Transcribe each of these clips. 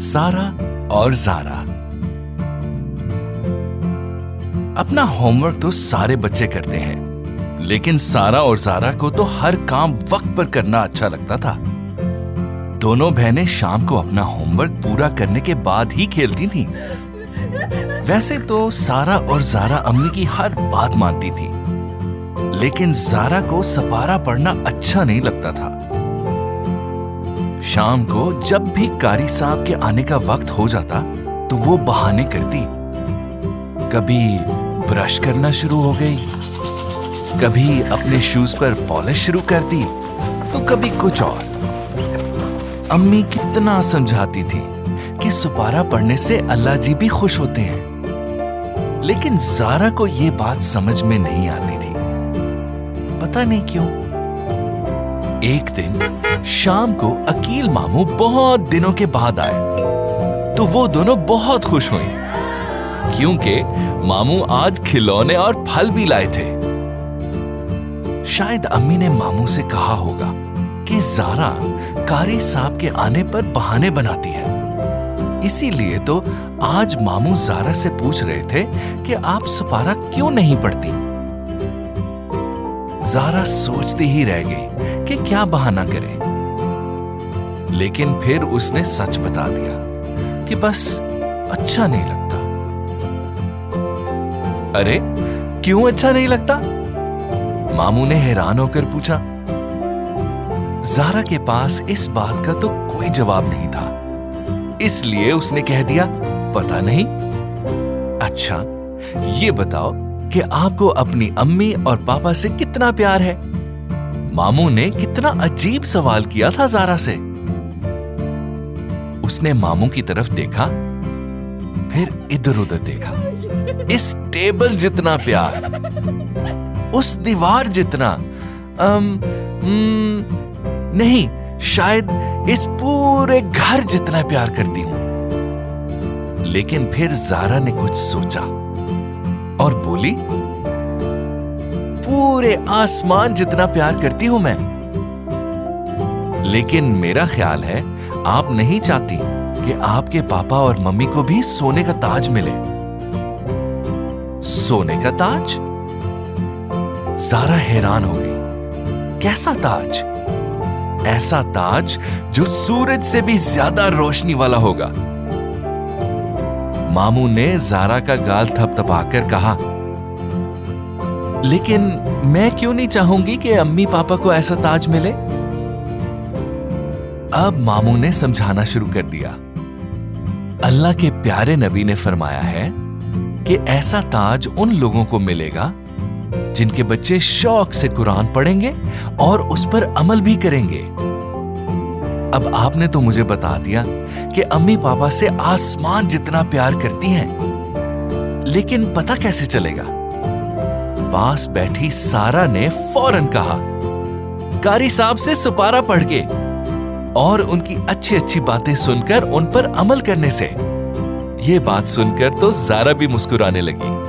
सारा और ज़ारा। अपना होमवर्क तो सारे बच्चे करते हैं, लेकिन सारा और ज़ारा को तो हर काम वक्त पर करना अच्छा लगता था। दोनों बहनें शाम को अपना होमवर्क पूरा करने के बाद ही खेलती थीं। वैसे तो सारा और ज़ारा अम्मी की हर बात मानती थी, लेकिन ज़ारा को सपारा पढ़ना अच्छा नहीं लगता था। शाम को जब भी कारी साहब के आने का वक्त हो जाता तो वो बहाने करती। कभी ब्रश करना शुरू हो गई, कभी अपने शूज पर पॉलिश शुरू कर दी, तो कभी कुछ और। अम्मी कितना समझाती थी कि सुपारा पढ़ने से अल्लाह जी भी खुश होते हैं, लेकिन ज़ारा को ये बात समझ में नहीं आती थी, पता नहीं क्यों। एक दिन शाम को अकील मामू बहुत दिनों के बाद आए तो वो दोनों बहुत खुश हुई, क्योंकि मामू आज खिलौने और फल भी लाए थे। शायद अम्मी ने मामू से कहा होगा कि ज़ारा कारी साहब के आने पर बहाने बनाती है, इसीलिए तो आज मामू ज़ारा से पूछ रहे थे कि आप सुपारा क्यों नहीं पढ़ती। ज़ारा सोचती ही रह गई कि क्या बहाना करे, लेकिन फिर उसने सच बता दिया कि बस अच्छा नहीं लगता। अरे क्यों अच्छा नहीं लगता? मामू ने हैरान होकर पूछा। ज़ारा के पास इस बात का तो कोई जवाब नहीं था, इसलिए उसने कह दिया, पता नहीं। अच्छा ये बताओ कि आपको अपनी अम्मी और पापा से कितना प्यार है? मामू ने कितना अजीब सवाल किया था ज़ारा से। उसने मामू की तरफ देखा, फिर इधर उधर देखा। इस टेबल जितना प्यार, उस दीवार जितना, नहीं, शायद इस पूरे घर जितना प्यार करती हूं। लेकिन फिर ज़ारा ने कुछ सोचा और बोली, पूरे आसमान जितना प्यार करती हूं मैं। लेकिन मेरा ख्याल है आप नहीं चाहती कि आपके पापा और मम्मी को भी सोने का ताज मिले। सोने का ताज? ज़ारा हैरान हो गई। कैसा ताज? ऐसा ताज जो सूरज से भी ज्यादा रोशनी वाला होगा। मामू ने ज़ारा का गाल थपथपाकर कहा, लेकिन मैं क्यों नहीं चाहूंगी कि अम्मी पापा को ऐसा ताज मिले? अब मामू ने समझाना शुरू कर दिया। अल्लाह के प्यारे नबी ने फरमाया है कि ऐसा ताज उन लोगों को मिलेगा जिनके बच्चे शौक से कुरान पढ़ेंगे और उस पर अमल भी करेंगे। अब आपने तो मुझे बता दिया कि अम्मी पापा से आसमान जितना प्यार करती हैं, लेकिन पता कैसे चलेगा? पास बैठी सारा ने फौरन कहा, कारी साहब से सुपारा पढ़ के और उनकी अच्छी अच्छी बातें सुनकर उन पर अमल करने से। ये बात सुनकर तो ज़ारा भी मुस्कुराने लगी।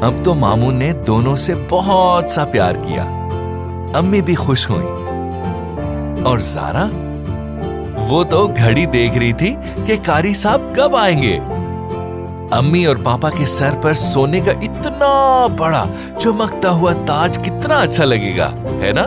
अब तो मामू ने दोनों से बहुत सा प्यार किया। अम्मी भी खुश हुई और ज़ारा, वो तो घड़ी देख रही थी कि कारी साहब कब आएंगे। अम्मी और पापा के सर पर सोने का इतना बड़ा चमकता हुआ ताज कितना अच्छा लगेगा, है ना?